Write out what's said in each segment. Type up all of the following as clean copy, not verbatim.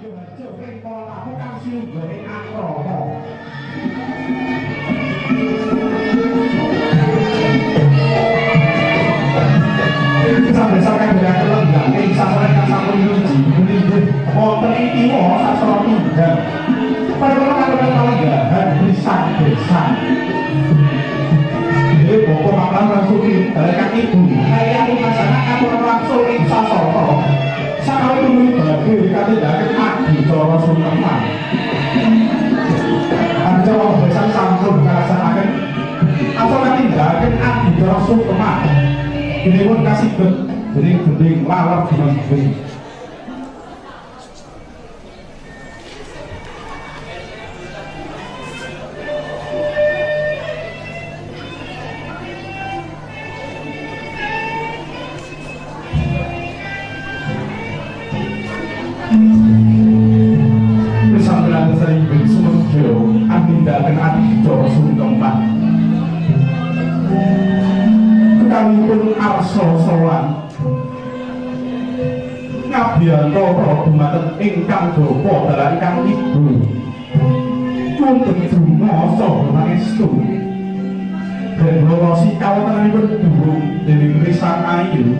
Harjo ing kalamu kang siunggone akrama. Sampai-sampai berakhir lenggang ing sasaran sampun nyuci meninggih wonten ing kiwa sastra tunggal. Perkara-perkara kalenggahan besan-besan. Ini boko makan rasuki balakan ibu kaya aku masyarakat orang langsung ing sasara sakali tumuli bagi katindakan adi cara suneman ancawa besan sampun ngrasakaken apa katindakan adi cara suneman ini pun kasih bening-bening lalap bening-bening anindaken adicara sungkeman kekalipun arsa sowan ngabiyanta dumateng ingkang dapa dalan ingkang ibu wonten donga saha pangestu Gendrosi kawatanipun durung dening Risang Ayu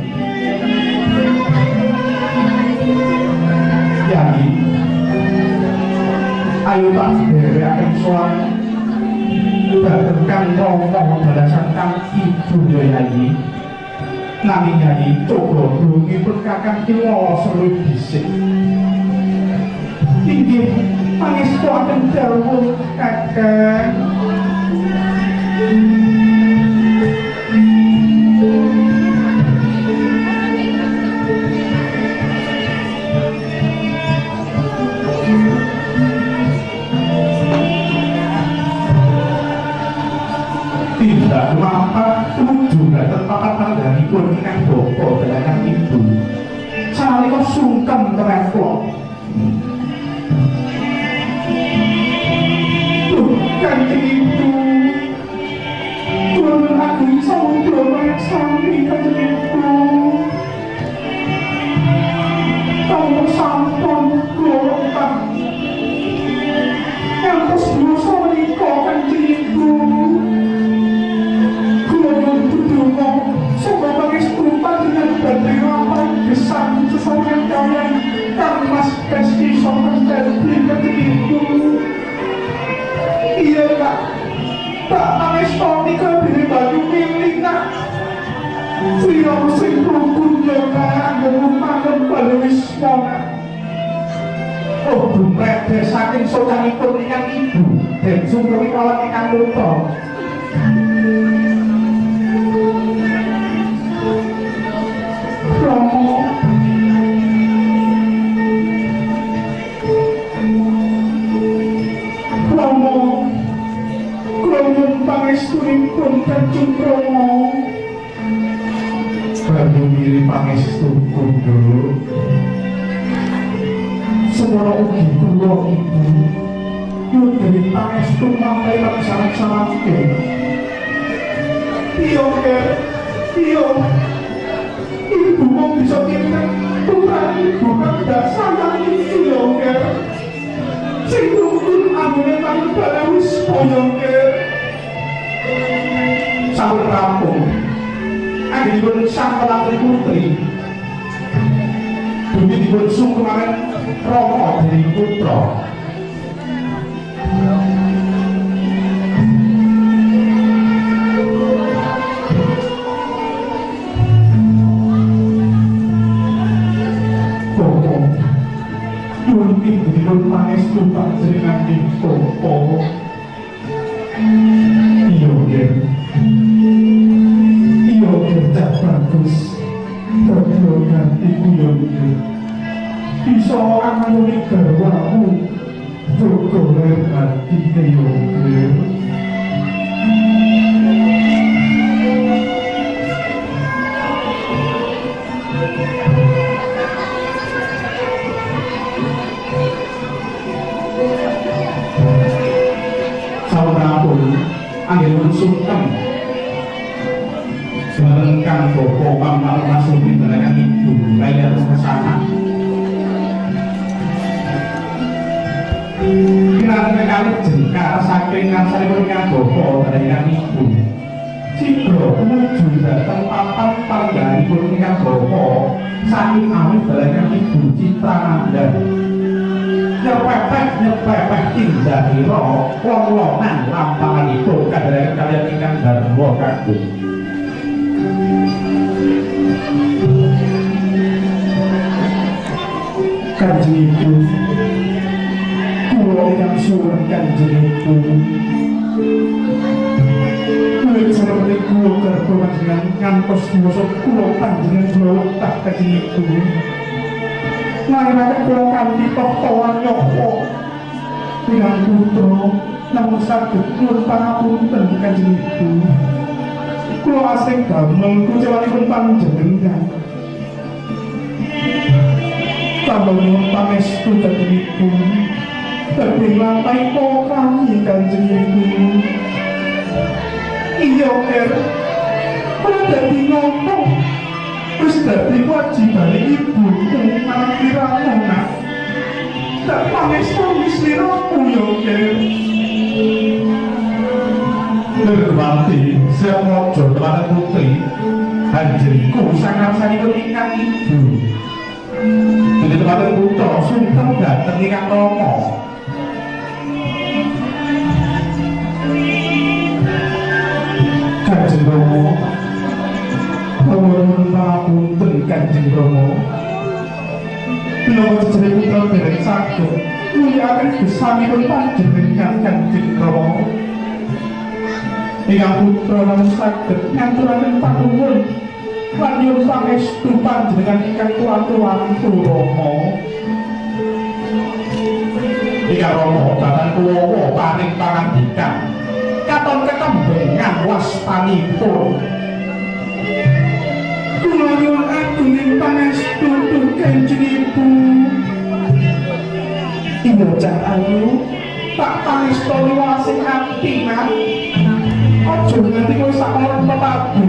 Yai ayo tak derekaken sowan dhateng kang Rama dalasan kang ibu Yai nanging Yai coba durungipun kakang kiwa seluwih dhisik inggih pangestu akan dawuh kakang tidak mampah tujuh dan papat pangganipun ingkang bapa dalakan ibu sanalika sungkem trempok Kanjeng Ibu kula aku samudra mangsami Kanjeng Ibu tanpa sampun kula ngantos dosa menika Kanjeng Ibu semoga pangestu panjenengan badhe lampahi gesang sesarengan kaliyan kang Mas Besti sampun dadi Kanjeng Ibu. Iya Kak, Pak pangestu nika dene banyu miling Kak. Sira sing rukun ya Kak, ngumpangen balwisma. Oh, dumrede saking socanipun ingkang ibu, den sumremi kawat ingkang lupa. Pangestunipun Kanjeng Rama banyu miri pangestu kundha semana ugi kula ibu yudhani pangestu mampai laksana-sanake iya iya ibu mau bisa pinter putra ibu kang dasayang iki ya sing rukun anggone tanpa balawis koyo sampun rampung anggenipun sang pelatri putri bunyi sungkeman Rama dari putra Bopo nyuwun pinten pangestu panjenengan Bopo iya kerja bagus terjauh ganti kuyonnya bisa anganuni garwamu jogoler hati kuyonnya saudaraku angin sungkem barengkan bopo pamal masuk di barengkan ibu bayar kesana saking ngarsanipun ngagapa dharengan ibu. Cidra menuju dhateng papan panggalipun ngagapa saking awit dharengan ibu Citrananda. Nyepepeh tindak-ira wong-wongan lampanganipun kadharengan kaliyan ingkang garwa kagung. Kanjeng Ibu, kula ingkang suwun Kanjeng Ibu, wiwit sampun kula garwa panjenengan ngantos dosa kula panjenengan kula wektah Kanjeng Ibu. Nanging kula kanthi totoan nyoba pirang putra namung saged nyuwun pangapunten Kanjeng Ibu. Kula asring damel kucewanipun panjenengan. Tambahipun pangestu Kanjeng Ibu, dadi lampahi kami Kanjeng Ibu. Iya, Ker, kula dadi ngomong, wis dadi kewajibane ibu marang piramu, Nak. Tak pangestu sliramu ya, Ker. Nirwanti, siap mojo marang putri, anjingku sangar-sanipun ingkang ibu. Jadi tempatnya putra sungkem dateng ingkang Rama. Kanjeng Rama, nuwun pangapunten Kanjeng Rama. Menawa jejere putra dereng saged mulyakaken gesanipun panjenengan Kanjeng Rama. Ingkang putra namung saged ngaturaken panuwun lan nyuwun pangestu panjenengan ingkang kuwat-kuwatu Rama. Ingkang Rama dhateng kuwawa paring pangandikan katon kekembengan wastanipun. Kula nyuwun agunging pangestu Kanjeng Ibu. Ibu Cak Ayu, tak pangestoni wasing ati, Nak. Aja nganti kowe sakmono pepabu.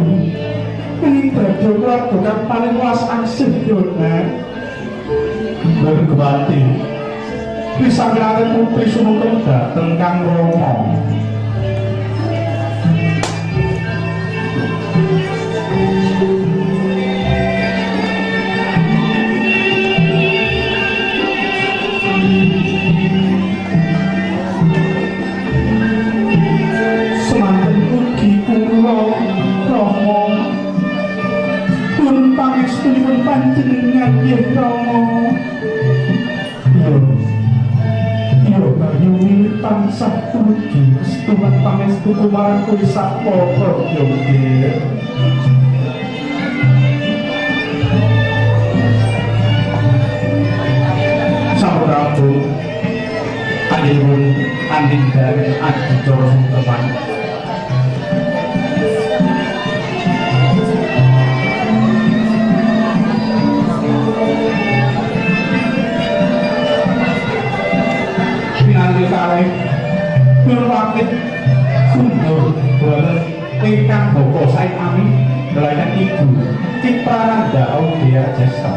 Ini baju keluarga kan paling luas angsih yona berkebati bisa ngelakuin putri sumungkem dateng Kang Rama. Semanten ugi kula Rama pangestunipun panjenengan nggih Rama. Yo kayu wiwit tansah tuju kestuhan pangestu marang kowe sapara yo nggih. Sampurampun anggipun andhinggan adicara sungkeman. Kalih nyuwun kundur boten ingkang bapa sae kami dalayan ibu Citrananda Audia Jesta.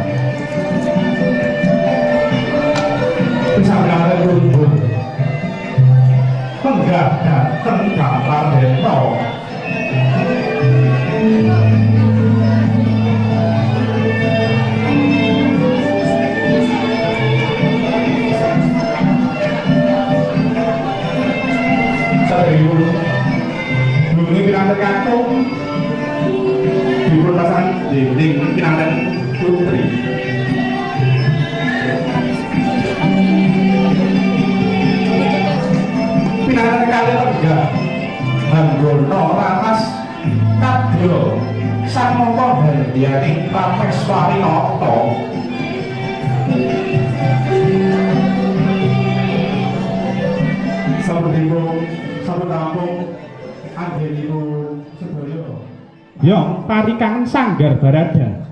Sampurampun kundur penggah dateng Gampar Dento. Dulu pinangan kantung dipun pasang dinding pinangan putri. Pinangan kali lega Hanggono Ramas Kadyo sang mongko handyaning Prameswari Nata. Sampun rampung anggenipun sedaya. Yo, parikangan Sanggar Barada.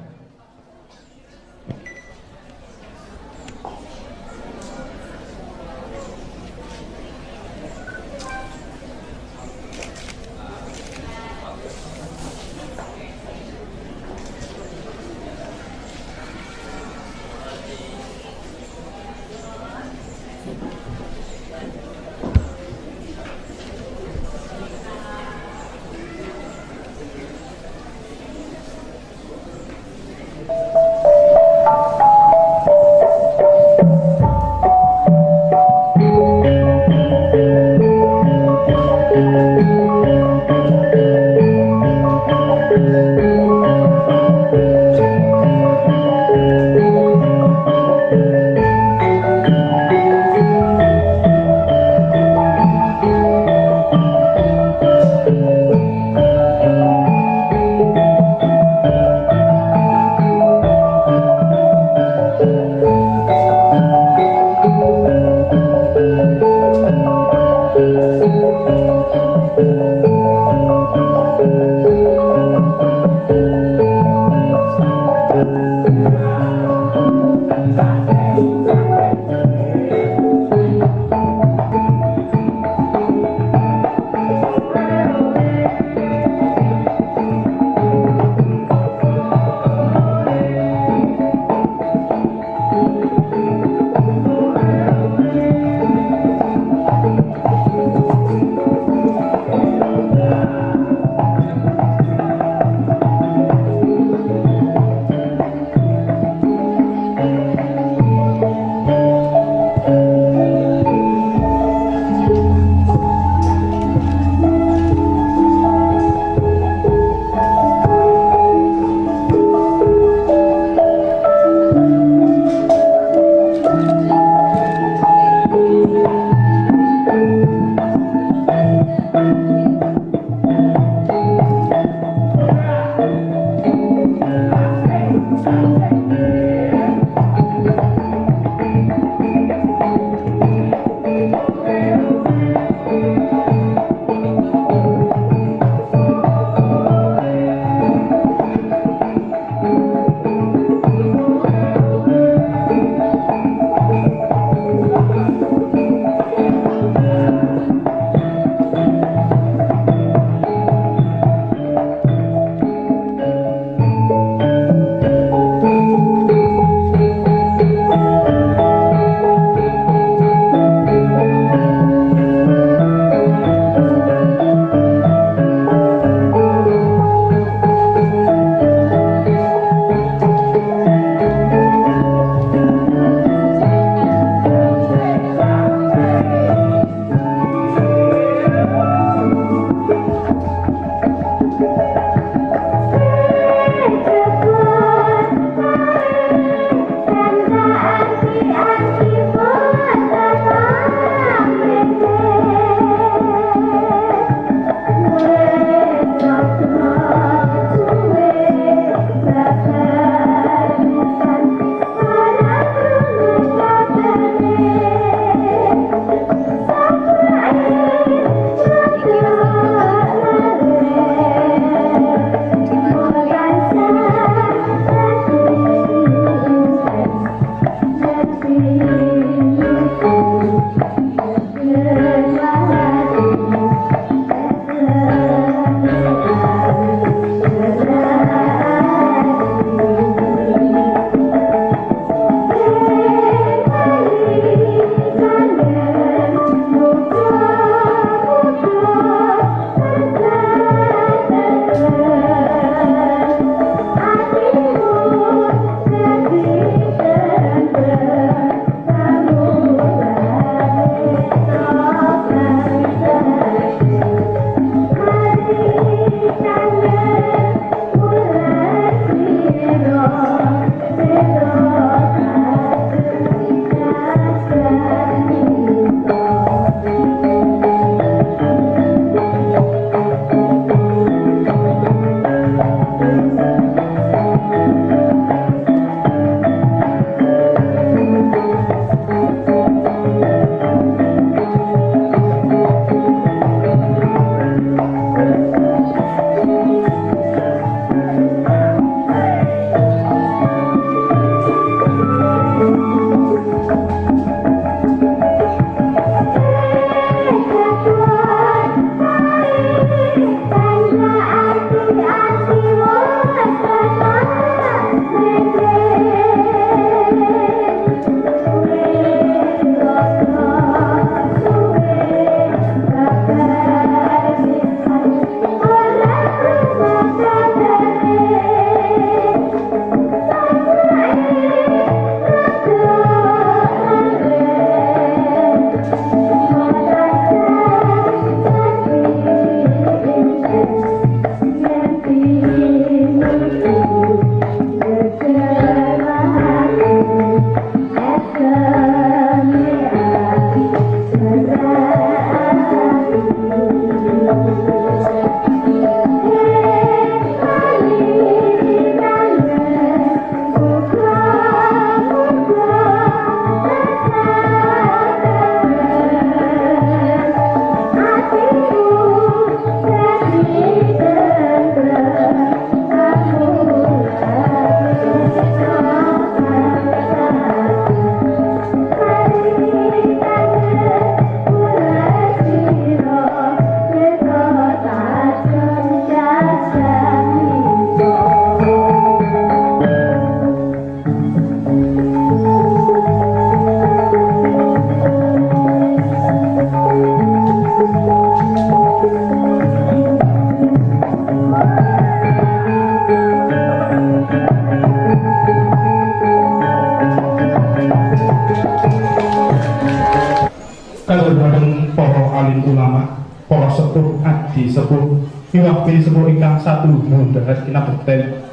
Kadang para alim ulama, para sepuh adi sepuh, miwah sepuh ingkang satu mundharat kinabekten.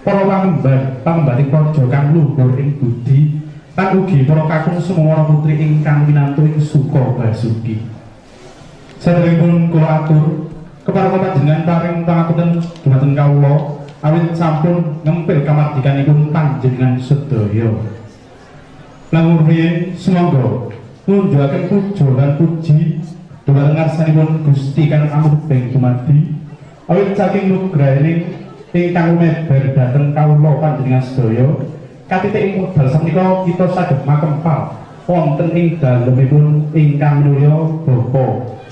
Para pangembari praja kang luhur ing budi, lan ugi para kakung semua putri ingkang minantu ing Suka Basuki. Saderengipun kula atur kepareng panjenengan paring pangapunten dhumateng kawula awit sampun ngempil kamardikanipun panjenengan sedaya. Lan rumiyin sumangga ngunjukaken puja lan puji dhumateng ngarsanipun Gusti kang amubeng dumadi awit saking nugrahaning ingkang lumebar dhateng kawula panjenengan sedaya katitik ing wekdal sapunika kita saged makempal wonten ing dalemipun ingkang mulya Bapa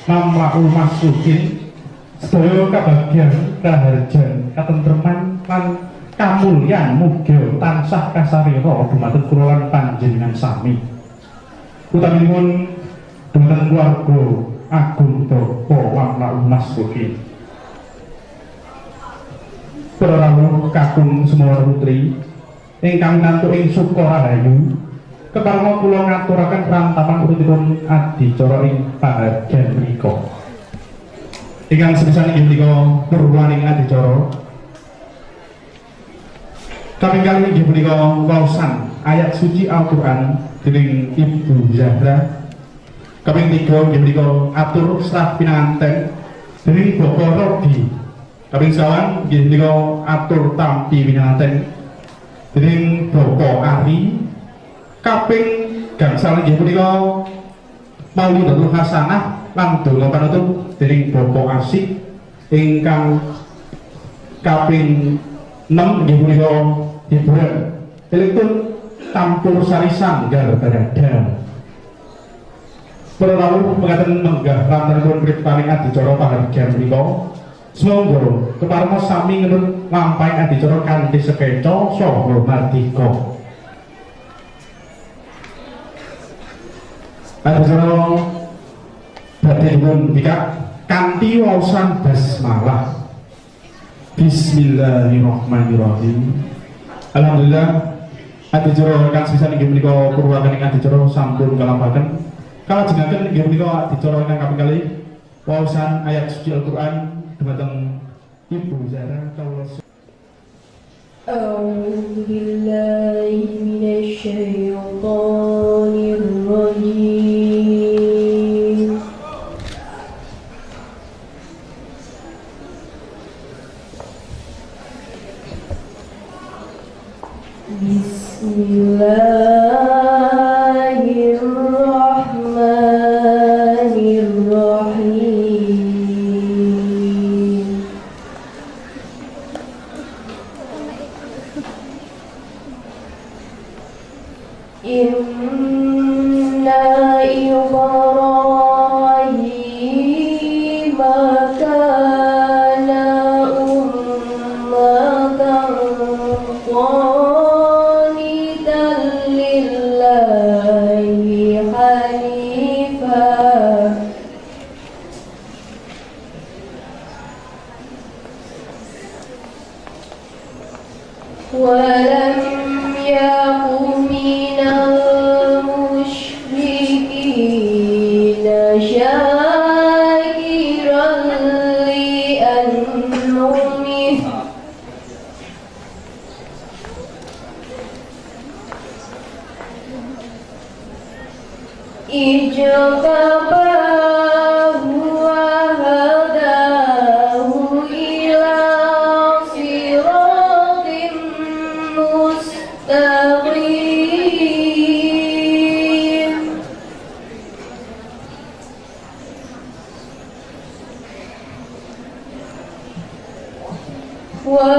Mamlaul Masukin sedaya kabagyan kaharjan katentreman lan kamulyan muga tansah kasarira dumateng kula lan panjenengan sami utaminipun dumateng keluarga agung Bapa Mamlaul Masukin. Para rawuh kakung semua putri ingkang nantu ing Suka Rahayu kepareng kula ngaturaken prantapan uripipun adicara ing pahargyan menika. Ingkang sepisan inggih menika purwaning adicara kaping inggih menika waosan ayat suci Al-Qur'an dening Ibu Zahra. Kaping 3 inggih menika atur staf pinanganten dening Bapak Rodi. Kaping sekawan inggih menika atur tampi pinanganten dening Bapak Ari. Kaping gangsal inggih punika Maulidatul Hasanah lan donga panutup dening Bapak Asik. Ingkang kaping 6 inggih punika hiburan elektron campur sari sanggar berada. Para rawuh mekaten menggah rantanipun kriptaning adicara pahargyan menika. Semoga kepareng sami ngenut lampahi adicara kanthi sekeca saha mardika. Adicara badhe dipun bikak kanthi waosan basmalah. Bismillahirrahmanirrahim. Alhamdulillah adicara kang sisan inggih menika purwaning adicara sampun kalampahaken. Kalajengaken inggih menika adicara ingkang kaping kalih waosan ayat suci Al-Qur'an dumateng Ibu Zahra kawula. A'udzu billahi minasy syaithanir rajim. Bismillahirrahmanirrahim. Inna Ibrahim kana ummatan qanitan lillahi hanifan wa lam yakun minal musyrikin syakiran li an'umih ijtabahu wa hadahu ila siratin mustaqim wa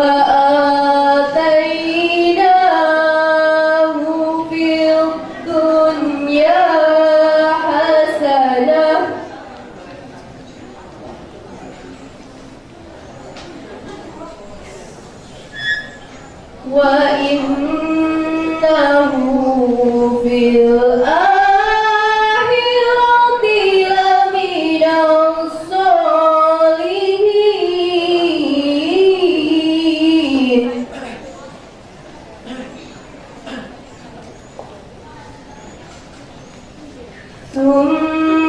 atainahu fid dunya hasanah wa innahu fil akhirati laminas solihin. Thumma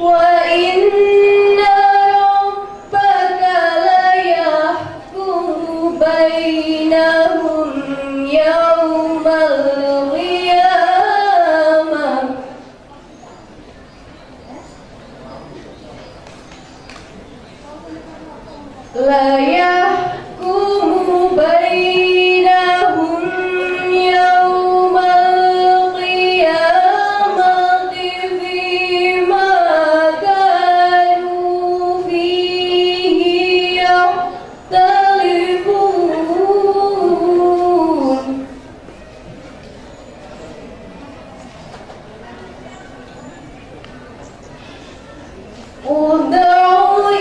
وإن ربك ليحكم بينهم يوم القيامة لا يحكم بينهم يوم القيامة فيما كانوا فيه يختلفون ادع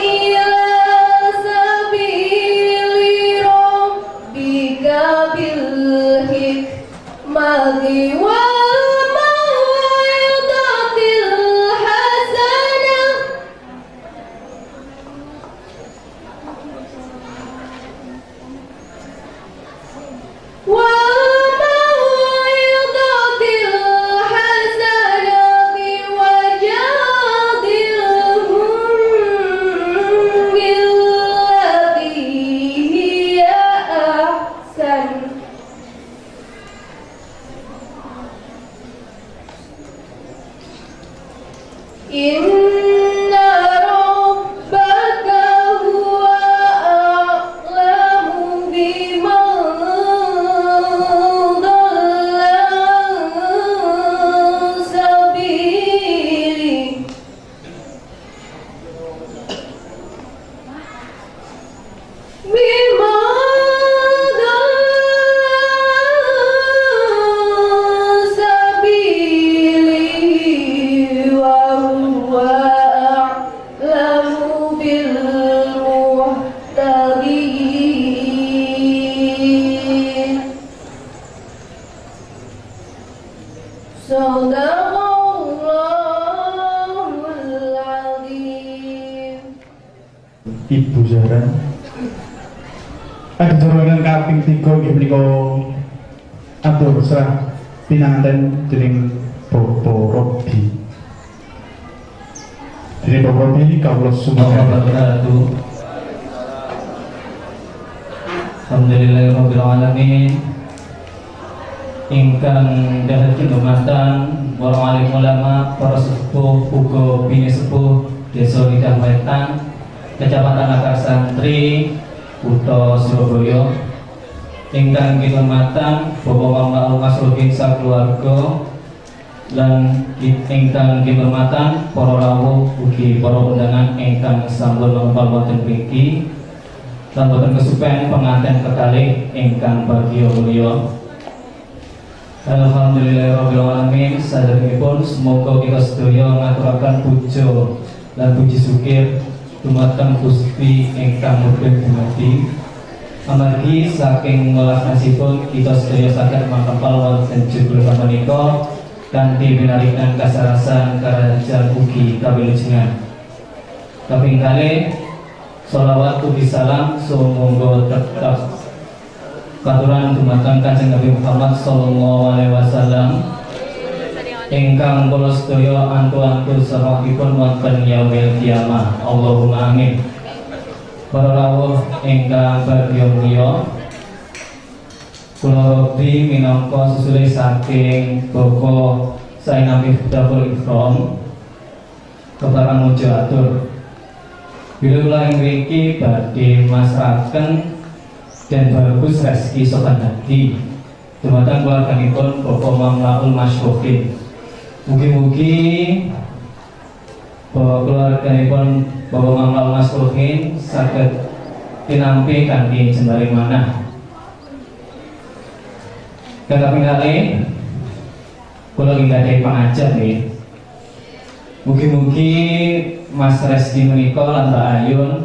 إلى سبيل ربك بالحكمة والموعظة الحسنة والموعظة الحسنة وجادلهم بالتي هي أحسن إن ربك هو أعلم بمن ضل عن سبيله وهو أعلم بالمهتدين صدق الله العظيم. Ibu Zahra ajaran kaping 3 nggih menika atur serah pinanganten dening Bapak Robi. Dening Bapak Robi kawula sumayaken. Alhamdulillahirabbil alamin. Ingkang dahat kinurmatan para alim ulama, para sepuh uga bini sepuh Desa Lidah Wetan, Kecamatan Akar Santri, Kutha Surabaya. Ingkang kinurmatan Bapak Mamlaul Masruhin sakeluarga lan ingkang kinurmatan para rawuh ugi para undangan ingkang sampun mangkal wonten mriki lan boten kesupen penganten kekalih ingkang bagya mulya. Alhamdulillahirabbil alamin. Saderengipun semoga kita sedaya ngaturaken puja lan puji syukur dumateng Gusti ingkang mudhun dumadi. Amargi saking welasnasipun kita sedaya saged mangkempal wonten judul sapunika kanthi pinarikan kasarasan karajan ugi kawilujengan. Kaping kalih sholawat ugi salam sumangga tetep katuran dumateng Kanjeng Nabi Muhammad sallallahu alaihi wasallam ingkang kula sedaya antu-antu sarahipun wonten yaumil kiamah. Allahumma amin. Para rawuh ingkang bagya mulya, kula Robi minangka susule saking Bapak Sainami Dapur Ikram keparang muja atur bila ing mriki badhe masrahaken dan bagus rezeki sopan hati dumateng keluarganipun Bapak Mamlaul Masruhin. Mugi-mugi keluarganipun Bapak Mamlaul Masruhin saged tinampi kanthi jembaring manah. Kaping kalih kula nggadahi pangajap nggih. Mugi-mugi Mas Reski menika lan Mbak Ayun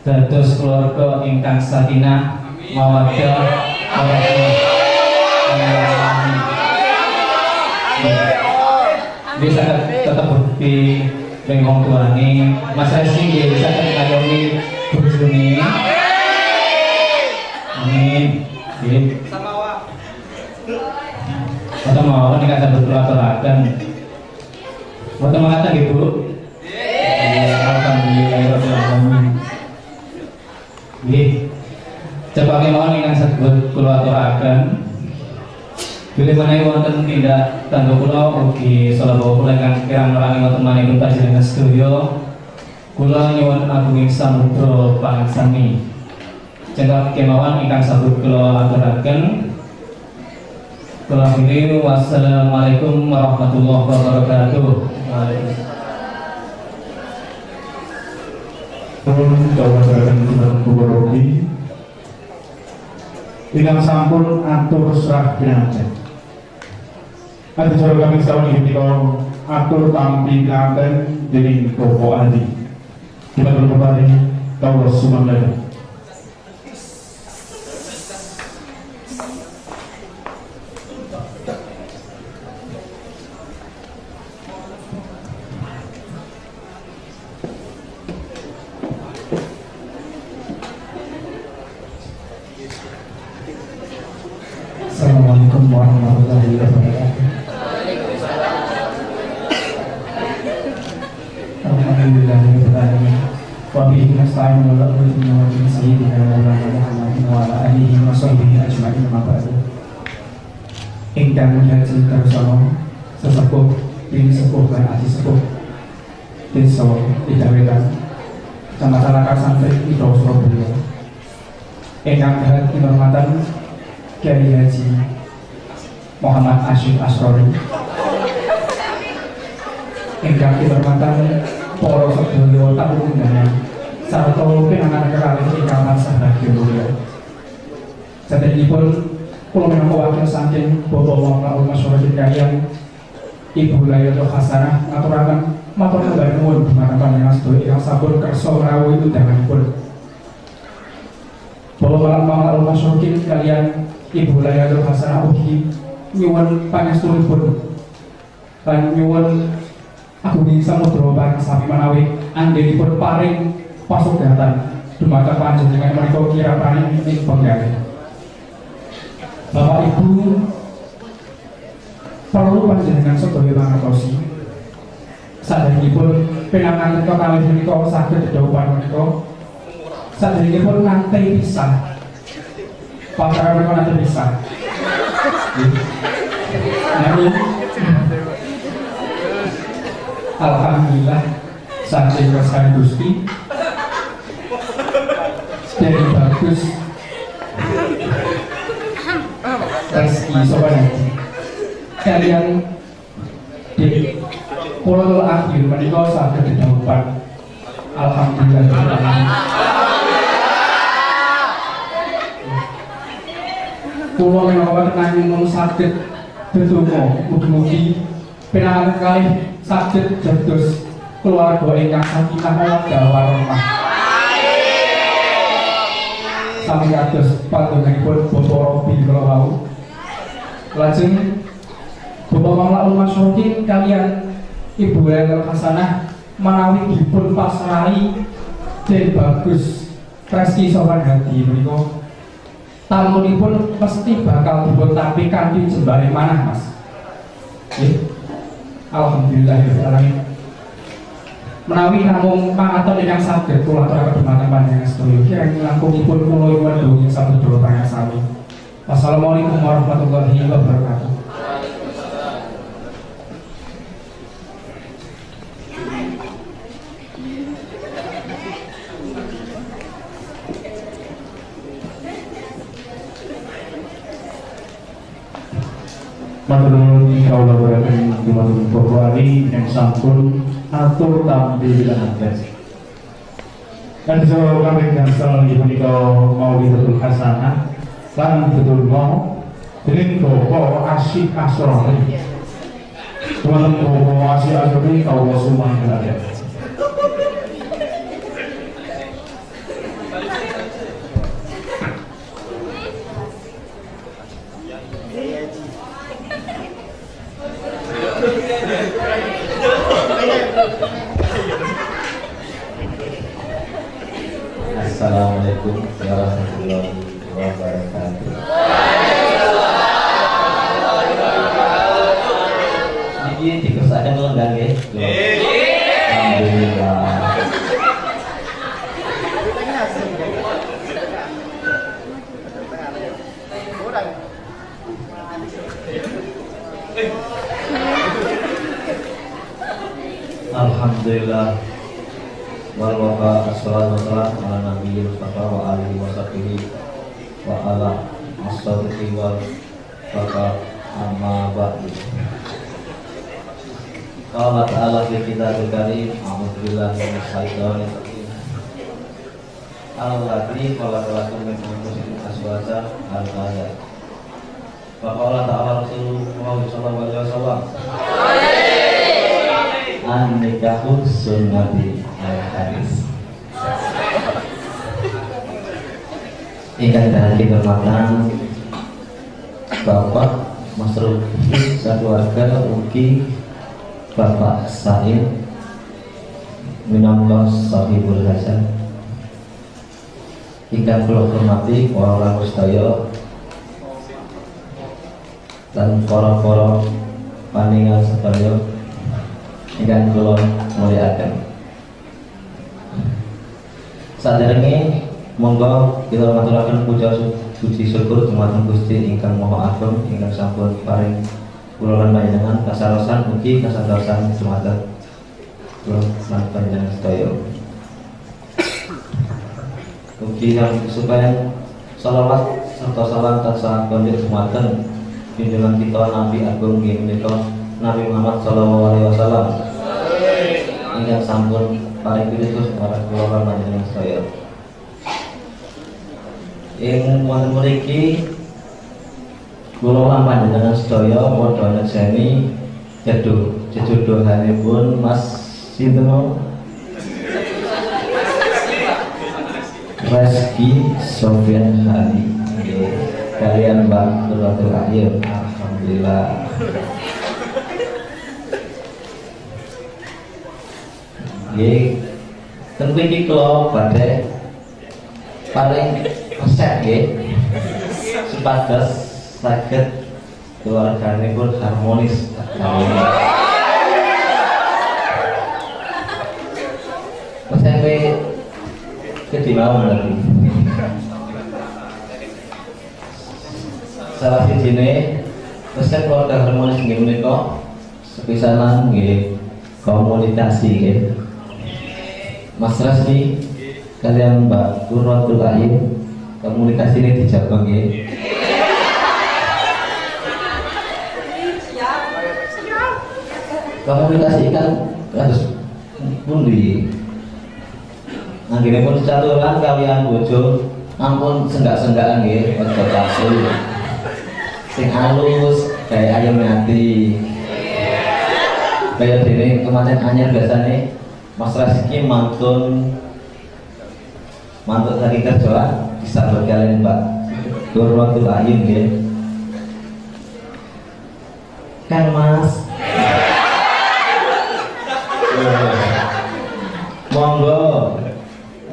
dados keluarga ingkang sakinah mawaddah bisa tetap bukti dengan tuane. Mas Reski nggih bisa ngayomi bojone. Amin. Nggih. Mboten mawon ingkang saged kula aturaken. Mboten mangatan nggih Bu. Alhamdulillahirobbilalamin. Nggih. Coba kemawon ingkang saged kula aturaken. Bilih menawi wonten tindak tangga kula ugi salawuh kula ingkang kirang nerani wonten manihipun panjenengan sedaya. Kula nyuwun agunging samudra pangaksami. Cekap kemawon ingkang saged kula aturaken. Kula akhiri wassalamualaikum warahmatullahi wabarakatuh. Pun coba datang ke Borobi. Ingkang sampun atur serah pinanten. Adi cara kami setahun ini kalau atur tampi pinanten jadi Bapak Adi. Kita berkembali kau Sumangga. Assalamualaikum warahmatullahi wabarakatuh. Alhamdulillahirabbil alamin. Wa bihi nasta'inu ala umuri wa sayyidina Maulana Muhammadin wa ala alihi wa sahbihi ajma'in ma ba'du. Ingkang haji karsana sesepuh ini sepuh lan aji sepuh desa Idawetan Kecamatan Lakarsantri Ito Surabaya. Ingkang dahat kinurmatan Kiai Haji Muhammad Asyik Asrori, ingkang kinurmatan para sedaya tamu undangan sarta pinangan kekalih ingkang tansah bagya mulya. Saderengipun kula minangka wakil saking Bapak Maulana Masyarakat kaliyan Ibu Layatul Hasanah ngaturaken matur nuwun dumateng panjenengan sedaya ingkang sampun kersa ngrawuhi undanganipun. Bapak Maulana Masyarakat kaliyan Ibu Layatul Hasanah ugi nyuwun pangestunipun lan nyuwun agunging samudra pangaksami menawi anggenipun paring pasugatan dumateng panjenengan menika kirapani ing penggalih. Bapak Ibu perlu panjenengan sedaya mangertosi saderengipun pinangan kekalih menika saged dedhawuhan menika saderengipun nganti pisah. Pacaran mereka nanti bisa. Namun, alhamdulillah saking kersane Gusti dari bagus rezeki sopan kalian di pulau akhir menikah saat kedelapan. Alhamdulillah. Kulo menawa nanging mung saged ndedonga mugi-mugi pinangan kalih saged dados keluarga ingkang sakinah mawaddah warahmah. Sami kados panjenenganipun Bapak Robi kula wau. Lajeng Bapak Maulana Masyarakat kaliyan Ibu Layatul Hasanah menawi dipun pasrahi Den Bagus Reski Sowan Hadi menika tamunipun mesti bakal dipun tapi kanthi jembare manah Mas. Nggih. Alhamdulillahirabbil menawi namung mangaten ingkang saged kula aturaken dumateng panjenengan sedaya kirang langkungipun kula nyuwun dongeng sabda pangasami. Wassalamualaikum warahmatullahi wabarakatuh. Matur kawula baraken dumateng Bapak Ali yang sampun atur tampi pinanten. Lan sawu kami gangsal punika Maulidatul Hasanah lan betul mau dening Bapak Asyik Asrori. Dumateng Bapak Asyik Asrori kawula sumangga. Assalamualaikum warahmatullahi wabarakatuh. Ini dikersakkan lo enggak ya? Alhamdulillah. Alhamdulillah wal wafa assalatu wassalamu ala nabiyil mustafa wa alihi wa sahbihi wa ala ashabihi wal wafa amma ba'du. Qala ta'ala fi kitabil karim a'udzu billahi minasyaitonir rajim. Alladzina khalaqakum min anfusikum azwajan al-ayat. Wa qala ta'ala Rasulullah sallallahu alaihi wasallam an-nikahu sunnati al-hadis. Ingkang dahar kehormatan Bapak Mas Ruki sakeluarga ugi Bapak Said minangka sahibul hasan. Ingkang kula hormati para sedaya dan para paningal sedaya ingkang kula mulyakaken. Saderenge monggo kita maturaken puji syukur dumateng Gusti ingkang Maha Agung ingkang sampun paring kula lan panjenengan kasarosan ugi kasadosan dumateng kula lan panjenengan sedaya. Ugi yang supaya salawat serta salam tansah kondur dumateng junjungan kita Nabi Agung inggih menika Nabi Muhammad sallallahu alaihi wasallam ingkang sampun paring pitutur para kula lan panjenengan sedaya. Ing wonten mriki kula lan panjenengan sedaya padha nejani jejodohanipun Mas sinten Reski Sofyan Hadi kalian Mbak Nurul Akhir. Alhamdulillah. Nggih, ten mriki kula badhe paling resep nggih supados saged keluarganipun harmonis. Resep kedimawon lagi. Salah sijine resep keluarga harmonis nggih menika sepisanan nggih komunikasi nggih. Mas Rasmi kalian Mbak Nurul Akhir komunikasi ini dijaga nggih. Komunikasi kan harus pundi. Anggene pun caturan kalian bojo ampun senggak-senggakan nggih aja kasul. Sing halus kayak ayam ati. Kaya dene kemarin anyar biasane Mas Reski mantun lagi kerja bisa berkalian Mbak Nurul Akhir nggih. Kan Mas. Monggo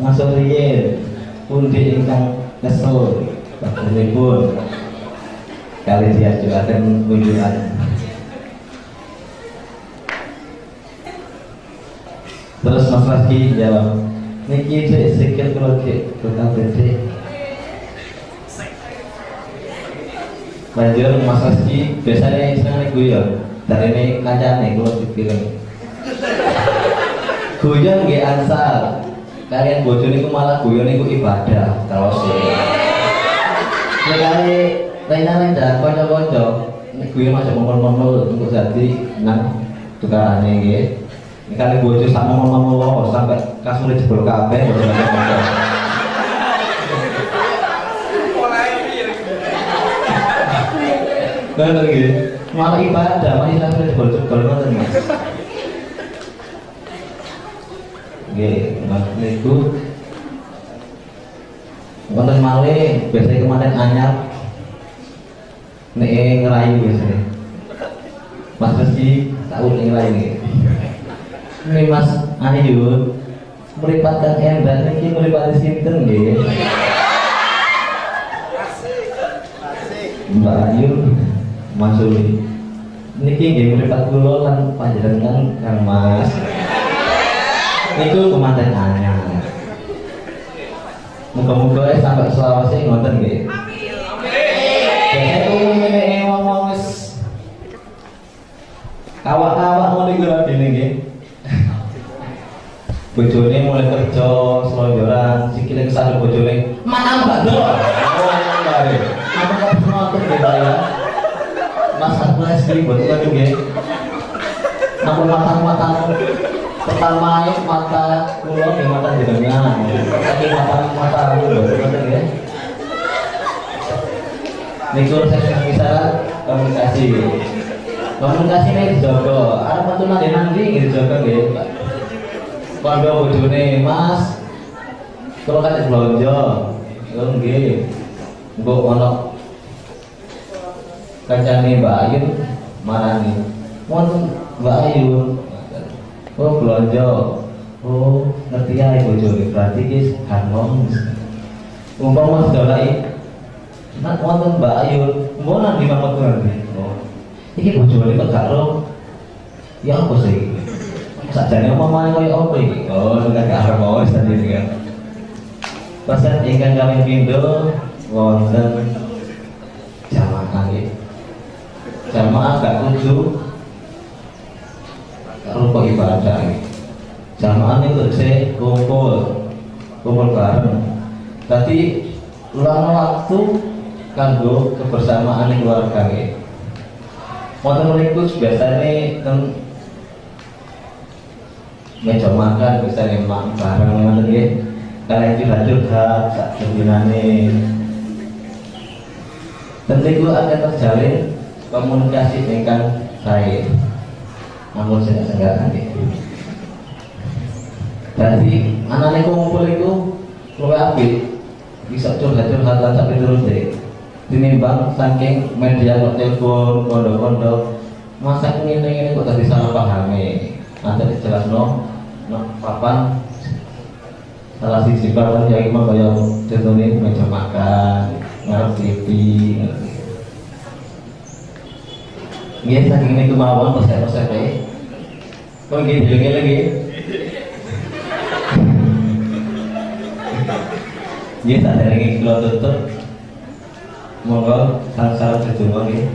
masuk riyin pundi ingkang kesel panjenenganipun kali diajuaken kunjungan. Terus Mas Reski jawab, niki cek sikit keluarga tukang bedhe. Banjur Mas Reski biasanya seneng guyon, darene kancane kula dipilih. Guyon nggih ansal. Kalian bojo niku malah guyon niku ibadah terus. Nek kali lain-lain dan kanca-kanca nek guyon aja ngomong-ngomong untuk dadi nang tukarane nggih. Nek kali bojo sak ngomong-ngomong sampai kasure jebol kabeh bojo kanca-kanca. Bener nggih. Malah ibadah, malah kasure jebol-jebol ngoten Mas. Nggih, Mas niku wonten malih biasanya kemarin anyar nek ngerayu biasanya. Mas Reski tahu ngerayu nggih. Ini Mas Ayu mripat Kang Endang niki mripate sinten nggih? Mbak Ayu Mas Uli. Niki nggih mripat kula lan panjenengan Kang Mas. Niku kemanten anyar. Muga-muga sampai selawase ngoten nggih. Amin. Biasane ngomong wis Kawak-kawak ngono iku lho dene nggih. Bojone mulai kerja selonjoran, sikile kesandung bojone. Mana Mbak Dol? Oh, bare. Apa kok ngono nggih ya? Masak belas ribut kan nggih. Namun mata-mata pertama mata kula nggih mata jenengan. Saking mata kula ngoten nggih. Niku saya bisa komunikasi. Komunikasi ini dijogo. Arep metu nanti nggih dijogo nggih, Pak. Kondo bojone, Mas. Kula kan blonjo. Lho nggih. Mbok ono kancane Mbak Ayu marani. Wonten Mbak Ayu. Oh blonjo. Oh ngerti ya bojone. Berarti iki harmonis. Umpama Mas dolai nak wonten Mbak Ayu, mbok nang di mamut nanti. Oh. Iki bojone kok gak ro. Ya apa sih? Sakjane omongane koyo apa iki? Oh, gak harmonis tadi kan. Pesan ingkang kami pindho wonten jamaah nggih. Jamaah gak kudu rupa ibadah nggih. Jamaah niku tegese kumpul bareng. Dadi luang waktu kanggo kebersamaan keluarga nggih. Wonten mriku biasane ten meja makan biasane makan bareng ngoten nggih. Kalian curhat sak jenenane. Tentu akan terjalin komunikasi ingkang baik. Namun sengak-sengak nggih. Dadi anane kumpul iku luwih apik. Bisa curhat-curhat lan sak piturute. Tinimbang saking media kok telepon kondo-kondo masa ngene kok tadi salah pahami. Nanti dijelasno papan salah sisi papan ya imam kaya contohnya meja makan, ngarep TV. Nggih saking niku mawon resep-resep e. Kok nggih dilenge lagi. Nggih tak derenge kula tutup. Monggo salam sedonga nggih.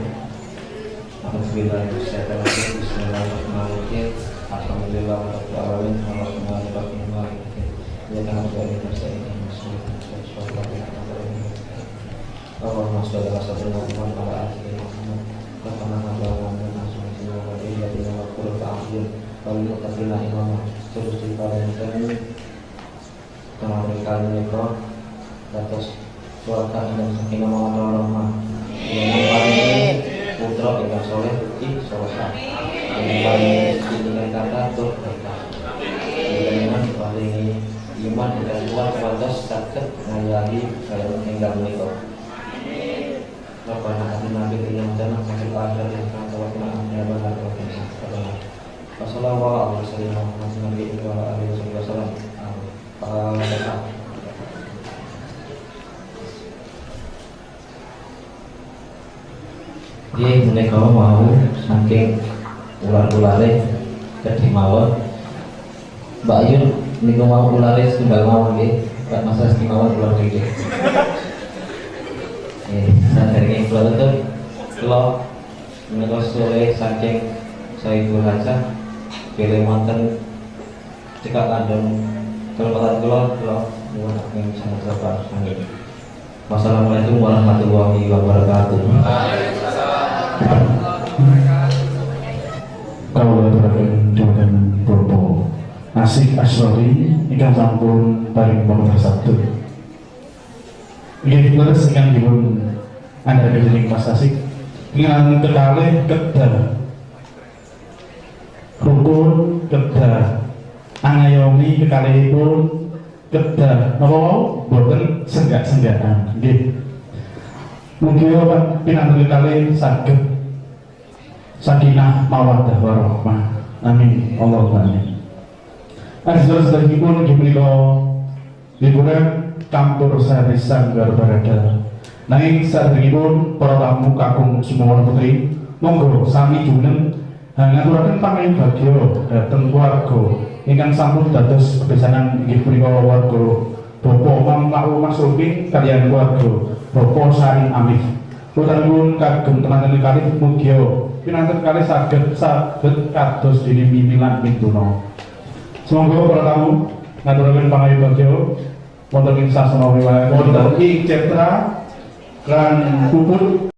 Bismillahirrahmanirrahim. Alhamdulillah rabbil alamin. Arrahmanirrahim. Ya ta'ala wa ta'ala. Allahumma shalli ala sayyidina Muhammad wa ala alihi Muhammad. Kama nabiyana Muhammad wa ala alihi wa qul ta'ala wa muqaddina imam terus dipalengkan kama kalian itu atas suara dan sakinah mawaddah warahmah. Yang paling putra yang soleh di soleh. Yang paling dengan kata tur berkah. Dengan paling iman dan kuat wadas sakit ngayahi kalau tinggal menikah. Rabbana atina fid dunya hasanah wa fil akhirati hasanah wa qina adzabannar. Wassallallahu alaihi wa sallam. Nggih menika mau saking ular-ulare kedhi mawon. Mbak Ayu niku mau ulare setunggal mawon nggih. Pak Mas Reski mawon ular nggih. Saderenge kula tutup kula menika sore saking Saiful Hasan pilih wonten cekak kandung kelepatan kula nyuwun ing sanget sabar sanget. Wassalamualaikum warahmatullahi wabarakatuh. Kalau aturaken dengan Bapak Asik Asrori ingkang sampun paring pamrih sabtu. Nggih leres ingkang dipun andharaken dening Mas Asik dengan kekalih kedah rukun kedah angayomi kekalihipun kedah napa wau boten senggak-senggakan nggih. Mugi pinanggih kalih saged sakinah mawaddah warahmah. Amin. Allahumma amin. Saudara-saudariku nggih menika liburan campur sari sanggar barada. Nanging sadèrèngipun para tamu kakung Sumawana Putri, monggo sami jumeneng ngaturaken pangayom bagya dhateng keluarga ingkang sampun dados besanan inggih punika warga Bapak Mam Pak Mas Rupin kaliyan keluarga Bapak Saring Amif. Putripun kagem tenanan kali mugia pinanten kali saged kados dene mimi lan pintuna. Semoga para tamu ngaturaken pangayu bagya wonten ing sasana wilayah wonten ing Cetra lan Puput